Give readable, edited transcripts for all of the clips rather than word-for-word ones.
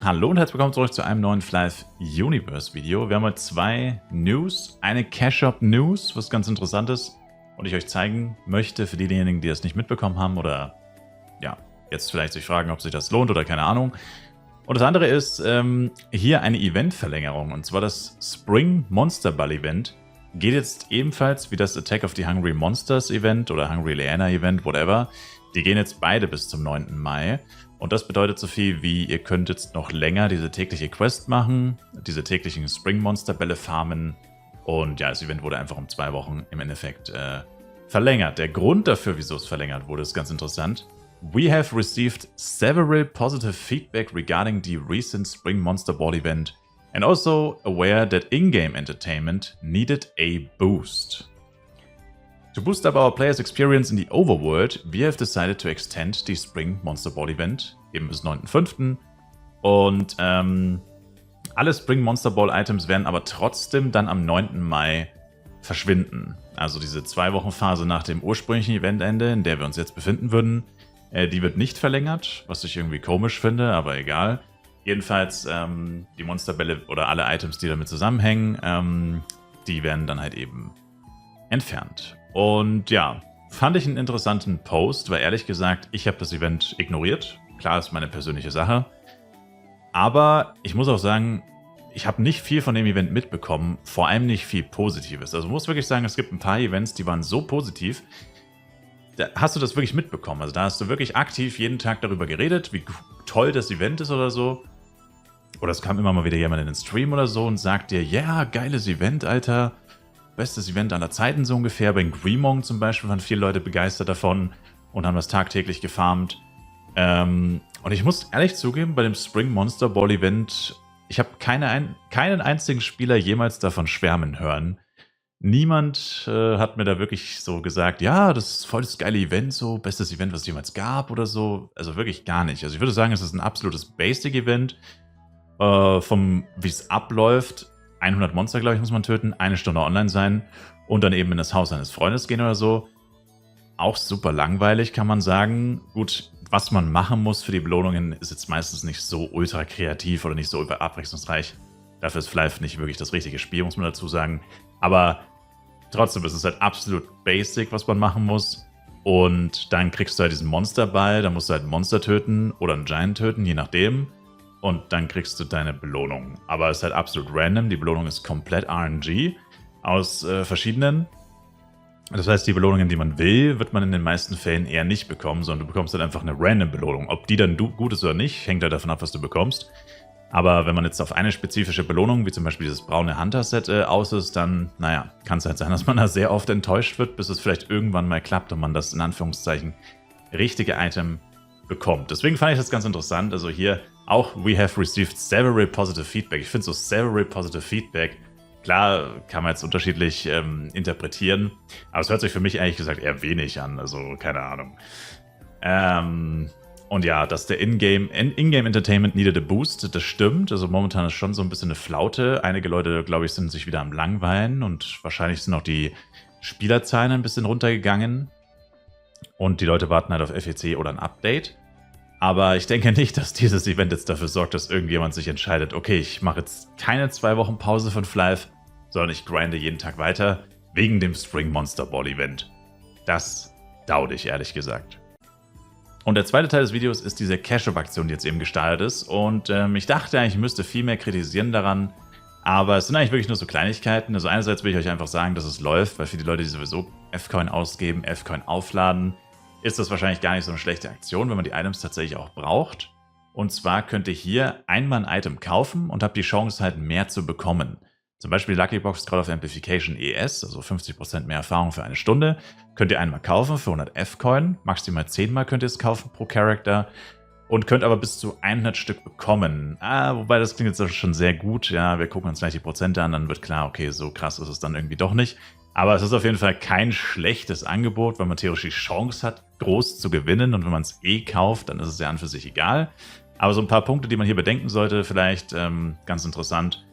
Hallo und herzlich willkommen zurück zu einem neuen Flive Universe Video. Wir haben heute zwei News, eine Cash Shop News, was ganz interessant ist und ich euch zeigen möchte für diejenigen, die das nicht mitbekommen haben oder ja, jetzt vielleicht sich fragen, ob sich das lohnt oder keine Ahnung. Und das andere ist hier eine Eventverlängerung, und zwar das Spring Monster Ball Event geht jetzt ebenfalls wie das Attack of the Hungry Monsters Event oder Hungry Leanna Event, whatever. Die gehen jetzt beide bis zum 9. Mai. Und das bedeutet so viel wie, ihr könnt jetzt noch länger diese tägliche Quest machen, diese täglichen Spring Monster Bälle farmen. Und ja, das Event wurde einfach um 2 Wochen im Endeffekt verlängert. Der Grund dafür, wieso es verlängert wurde, ist ganz interessant. We have received several positive feedback regarding the recent Spring Monster Ball event and also aware that in-game entertainment needed a boost. To boost up our players' experience in the overworld, we have decided to extend the Spring Monster Ball Event eben bis 9.5. Und alle Spring Monster Ball Items werden aber trotzdem dann am 9. Mai verschwinden. Also diese 2-Wochen-Phase nach dem ursprünglichen Eventende, in der wir uns jetzt befinden würden, die wird nicht verlängert, was ich irgendwie komisch finde, aber egal. Jedenfalls die Monsterbälle oder alle Items, die damit zusammenhängen, die werden dann halt eben entfernt. Und ja, fand ich einen interessanten Post, weil ehrlich gesagt, ich habe das Event ignoriert. Klar, ist meine persönliche Sache. Aber ich muss auch sagen, ich habe nicht viel von dem Event mitbekommen, vor allem nicht viel Positives. Also ich muss wirklich sagen, es gibt ein paar Events, die waren so positiv. Da hast du das wirklich mitbekommen. Also da hast du wirklich aktiv jeden Tag darüber geredet, wie toll das Event ist oder so. Oder es kam immer mal wieder jemand in den Stream oder so und sagt dir, ja, geiles Event, Alter. Bestes Event aller Zeiten so ungefähr. Bei Greymong zum Beispiel waren viele Leute begeistert davon und haben das tagtäglich gefarmt. Und ich muss ehrlich zugeben, bei dem Spring Monster Ball Event, ich habe keinen einzigen Spieler jemals davon schwärmen hören. Niemand hat mir da wirklich so gesagt, ja, das ist voll das geile Event, so bestes Event, was es jemals gab oder so. Also wirklich gar nicht. Also ich würde sagen, es ist ein absolutes Basic-Event. Wie es abläuft, 100 Monster, glaube ich, muss man töten, 1 Stunde online sein und dann eben in das Haus eines Freundes gehen oder so. Auch super langweilig, kann man sagen. Gut, was man machen muss für die Belohnungen, ist jetzt meistens nicht so ultra kreativ oder nicht so abwechslungsreich. Dafür ist Flive nicht wirklich das richtige Spiel, muss man dazu sagen. Aber trotzdem ist es halt absolut basic, was man machen muss. Und dann kriegst du halt diesen Monsterball, da musst du halt ein Monster töten oder einen Giant töten, je nachdem. Und dann kriegst du deine Belohnung. Aber es ist halt absolut random. Die Belohnung ist komplett RNG aus verschiedenen. Das heißt, die Belohnungen, die man will, wird man in den meisten Fällen eher nicht bekommen, sondern du bekommst halt einfach eine random Belohnung. Ob die dann gut ist oder nicht, hängt halt davon ab, was du bekommst. Aber wenn man jetzt auf eine spezifische Belohnung, wie zum Beispiel dieses braune Hunter-Set aus ist, dann, naja, kann es halt sein, dass man da sehr oft enttäuscht wird, bis es vielleicht irgendwann mal klappt und man das in Anführungszeichen richtige Item bekommt. Deswegen fand ich das ganz interessant. Also hier auch, we have received several positive feedback. Ich finde so several positive feedback, klar, kann man jetzt unterschiedlich interpretieren, aber es hört sich für mich ehrlich gesagt eher wenig an, also keine Ahnung. Und ja, dass der In-Game Entertainment needed a boost, das stimmt. Also momentan ist schon so ein bisschen eine Flaute. Einige Leute, glaube ich, sind sich wieder am Langweilen und wahrscheinlich sind auch die Spielerzahlen ein bisschen runtergegangen. Und die Leute warten halt auf FEC oder ein Update. Aber ich denke nicht, dass dieses Event jetzt dafür sorgt, dass irgendjemand sich entscheidet, okay, ich mache jetzt keine 2 Wochen Pause von Flive, sondern ich grinde jeden Tag weiter, wegen dem Spring Monster Ball Event. Das dauert ich, ehrlich gesagt. Und der zweite Teil des Videos ist diese Cash-Up-Aktion, die jetzt eben gestartet ist. Und ich dachte eigentlich, ich müsste viel mehr kritisieren daran. Aber es sind eigentlich wirklich nur so Kleinigkeiten. Also einerseits will ich euch einfach sagen, dass es läuft, weil für die Leute, die sowieso F-Coin ausgeben, F-Coin aufladen, ist das wahrscheinlich gar nicht so eine schlechte Aktion, wenn man die Items tatsächlich auch braucht. Und zwar könnt ihr hier einmal ein Item kaufen und habt die Chance halt mehr zu bekommen. Zum Beispiel die Lucky Box Scroll of Amplification ES, also 50% mehr Erfahrung für 1 Stunde, könnt ihr einmal kaufen für 100 F-Coin. Maximal 10 Mal könnt ihr es kaufen pro Charakter. Und könnt aber bis zu 100 Stück bekommen. Wobei das klingt jetzt schon sehr gut. Ja, wir gucken uns gleich die Prozente an, dann wird klar, okay, so krass ist es dann irgendwie doch nicht. Aber es ist auf jeden Fall kein schlechtes Angebot, weil man theoretisch die Chance hat, groß zu gewinnen. Und wenn man es kauft, dann ist es ja an für sich egal. Aber so ein paar Punkte, die man hier bedenken sollte, vielleicht ganz interessant.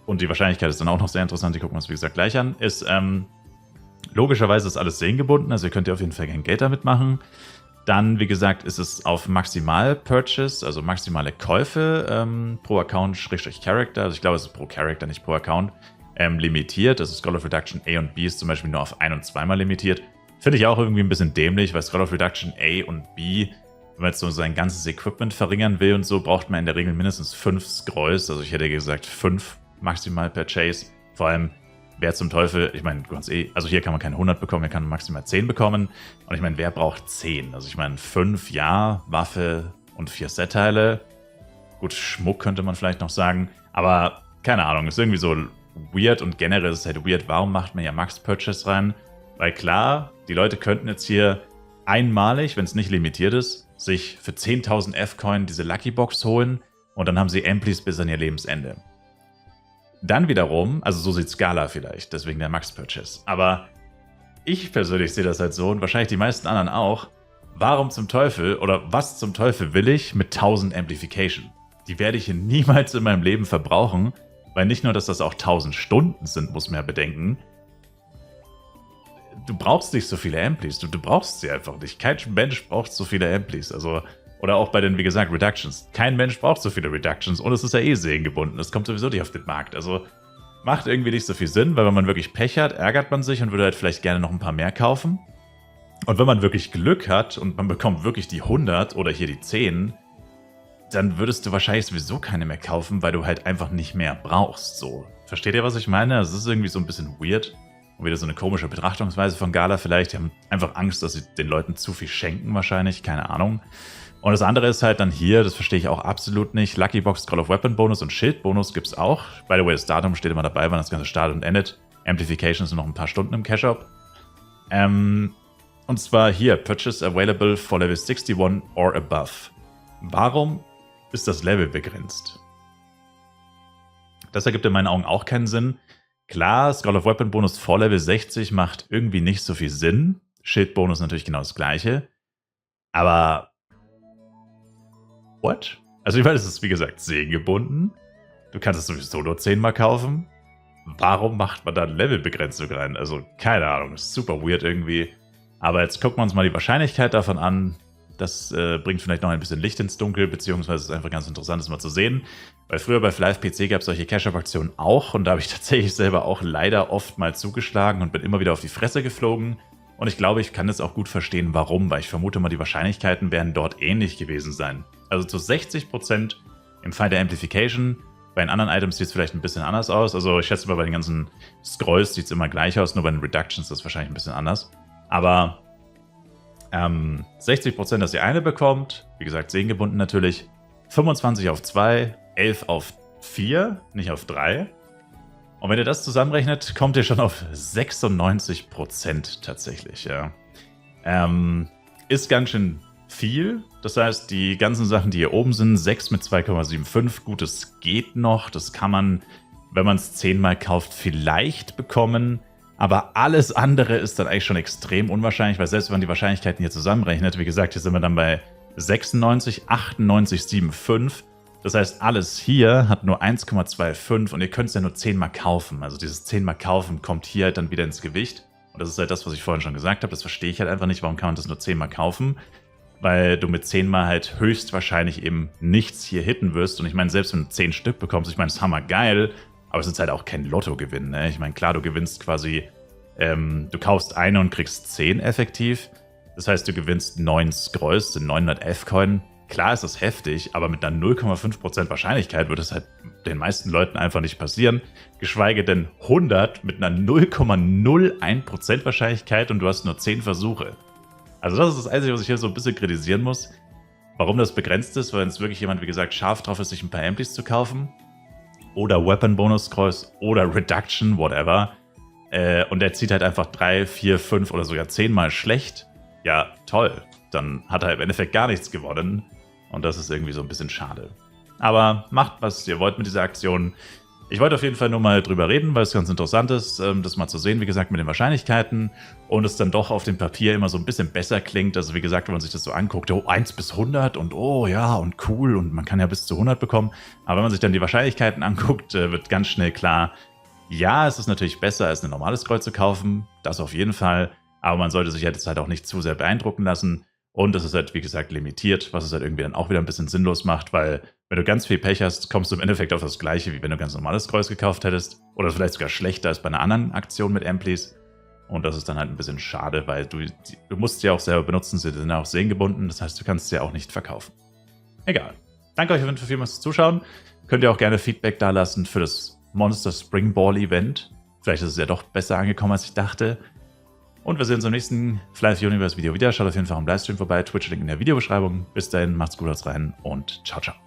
Und die Wahrscheinlichkeit ist dann auch noch sehr interessant, die gucken wir uns wie gesagt gleich an, ist logischerweise ist alles sehengebunden, also ihr könnt ja auf jeden Fall kein Geld damit machen. Dann, wie gesagt, ist es auf Maximal-Purchase, also maximale Käufe pro Account, Character, also ich glaube, es ist pro Character, nicht pro Account, limitiert. Also Scroll of Reduction A und B ist zum Beispiel nur auf ein- und zweimal limitiert. Finde ich auch irgendwie ein bisschen dämlich, weil Scroll of Reduction A und B, wenn man jetzt so sein ganzes Equipment verringern will und so, braucht man in der Regel mindestens 5 Scrolls. Also ich hätte gesagt 5 maximal per Chase. Vor allem, wer zum Teufel, ich meine, also hier kann man keine 100 bekommen, hier kann man maximal 10 bekommen. Und ich meine, wer braucht 10? Also ich meine, 5, ja, Waffe und 4 Set-Teile. Gut, Schmuck könnte man vielleicht noch sagen. Aber keine Ahnung, ist irgendwie so weird und generell ist es halt weird. Warum macht man ja Max-Purchase rein? Weil klar, die Leute könnten jetzt hier einmalig, wenn es nicht limitiert ist, sich für 10.000 F-Coin diese Lucky Box holen und dann haben sie Amplis bis an ihr Lebensende. Dann wiederum, also so sieht Scala vielleicht, deswegen der Max-Purchase. Aber ich persönlich sehe das halt so und wahrscheinlich die meisten anderen auch. Warum zum Teufel oder was zum Teufel will ich mit 1000 Amplification? Die werde ich niemals in meinem Leben verbrauchen, weil nicht nur, dass das auch 1000 Stunden sind, muss man ja bedenken. Du brauchst nicht so viele Amplis, du brauchst sie einfach nicht. Kein Mensch braucht so viele Amplis, also... Oder auch bei den, wie gesagt, Reductions. Kein Mensch braucht so viele Reductions und es ist ja eh seelengebunden. Das kommt sowieso nicht auf den Markt. Also macht irgendwie nicht so viel Sinn, weil wenn man wirklich Pech hat, ärgert man sich und würde halt vielleicht gerne noch ein paar mehr kaufen. Und wenn man wirklich Glück hat und man bekommt wirklich die 100 oder hier die 10, dann würdest du wahrscheinlich sowieso keine mehr kaufen, weil du halt einfach nicht mehr brauchst. So. Versteht ihr, was ich meine? Also es ist irgendwie so ein bisschen weird. Und wieder so eine komische Betrachtungsweise von Gala vielleicht. Die haben einfach Angst, dass sie den Leuten zu viel schenken wahrscheinlich. Keine Ahnung. Und das andere ist halt dann hier, das verstehe ich auch absolut nicht, Lucky Box, Scroll of Weapon Bonus und Schild Bonus gibt es auch. By the way, das Datum steht immer dabei, wann das Ganze startet und endet. Amplification sind noch ein paar Stunden im Cash-Up. Und zwar hier, Purchase available for Level 61 or above. Warum ist das Level begrenzt? Das ergibt in meinen Augen auch keinen Sinn. Klar, Scroll of Weapon Bonus vor Level 60 macht irgendwie nicht so viel Sinn. Schild Bonus natürlich genau das gleiche. Aber... What? Also ich meine, es ist wie gesagt seelengebunden. Du kannst es sowieso nur 10-mal kaufen. Warum macht man da eine Levelbegrenzung rein? Also keine Ahnung, ist super weird irgendwie. Aber jetzt gucken wir uns mal die Wahrscheinlichkeit davon an. Das bringt vielleicht noch ein bisschen Licht ins Dunkel, beziehungsweise ist einfach ganz interessant, das mal zu sehen. Weil früher bei Flive PC gab es solche Cash-Up-Aktionen auch und da habe ich tatsächlich selber auch leider oft mal zugeschlagen und bin immer wieder auf die Fresse geflogen. Und ich glaube, ich kann das auch gut verstehen, warum, weil ich vermute mal, die Wahrscheinlichkeiten werden dort ähnlich gewesen sein. Also zu 60% im Fall der Amplification. Bei den anderen Items sieht es vielleicht ein bisschen anders aus. Also ich schätze mal, bei den ganzen Scrolls sieht es immer gleich aus, nur bei den Reductions ist es wahrscheinlich ein bisschen anders. Aber 60%, dass ihr eine bekommt, wie gesagt, seelengebunden natürlich, 25 auf 2, 11 auf 4, nicht auf 3. Und wenn ihr das zusammenrechnet, kommt ihr schon auf 96% tatsächlich. Ja. Ist ganz schön viel. Das heißt, die ganzen Sachen, die hier oben sind, 6 mit 2,75, gut, das geht noch. Das kann man, wenn man es 10-mal kauft, vielleicht bekommen. Aber alles andere ist dann eigentlich schon extrem unwahrscheinlich, weil selbst wenn man die Wahrscheinlichkeiten hier zusammenrechnet, wie gesagt, hier sind wir dann bei 96, 98, 75. Das heißt, alles hier hat nur 1,25 und ihr könnt es ja nur 10-mal kaufen. Also dieses 10-mal kaufen kommt hier halt dann wieder ins Gewicht. Und das ist halt das, was ich vorhin schon gesagt habe. Das verstehe ich halt einfach nicht. Warum kann man das nur 10-mal kaufen? Weil du mit 10-mal halt höchstwahrscheinlich eben nichts hier hitten wirst. Und ich meine, selbst wenn du 10 Stück bekommst, ich meine, das ist hammergeil, aber es ist halt auch kein Lottogewinn. Ne? Ich meine, klar, du gewinnst quasi, du kaufst eine und kriegst 10 effektiv. Das heißt, du gewinnst 9 Scrolls, sind 900 F-Coin. Klar ist das heftig, aber mit einer 0,5% Wahrscheinlichkeit wird es halt den meisten Leuten einfach nicht passieren. Geschweige denn 100 mit einer 0,01% Wahrscheinlichkeit und du hast nur 10 Versuche. Also das ist das Einzige, was ich hier so ein bisschen kritisieren muss. Warum das begrenzt ist, weil wenn es wirklich jemand, wie gesagt, scharf drauf ist, sich ein paar Amplis zu kaufen oder Weapon Bonus Scrolls oder Reduction, whatever, und der zieht halt einfach 3, 4, 5 oder sogar 10-mal schlecht, ja, toll. Dann hat er im Endeffekt gar nichts gewonnen. Und das ist irgendwie so ein bisschen schade. Aber macht, was ihr wollt mit dieser Aktion. Ich wollte auf jeden Fall nur mal drüber reden, weil es ganz interessant ist, das mal zu sehen, wie gesagt, mit den Wahrscheinlichkeiten. Und es dann doch auf dem Papier immer so ein bisschen besser klingt. Also wie gesagt, wenn man sich das so anguckt, oh, 1 bis 100 und oh ja und cool und man kann ja bis zu 100 bekommen. Aber wenn man sich dann die Wahrscheinlichkeiten anguckt, wird ganz schnell klar, ja, es ist natürlich besser, als ein normales Scroll zu kaufen. Das auf jeden Fall. Aber man sollte sich jetzt halt auch nicht zu sehr beeindrucken lassen. Und es ist halt, wie gesagt, limitiert, was es halt irgendwie dann auch wieder ein bisschen sinnlos macht, weil wenn du ganz viel Pech hast, kommst du im Endeffekt auf das Gleiche, wie wenn du ganz normales Kreuz gekauft hättest. Oder vielleicht sogar schlechter als bei einer anderen Aktion mit Amplis. Und das ist dann halt ein bisschen schade, weil du musst sie auch selber benutzen, sie sind auch sehengebunden, das heißt, du kannst sie auch nicht verkaufen. Egal. Danke euch auf jeden Fall vielmals fürs Zuschauen. Könnt ihr auch gerne Feedback dalassen für das Monster Spring Ball Event. Vielleicht ist es ja doch besser angekommen, als ich dachte. Und wir sehen uns im nächsten Fly Universe Video wieder. Schaut auf jeden Fall am Livestream vorbei. Twitch-Link in der Videobeschreibung. Bis dahin, macht's gut, haut's rein und ciao, ciao.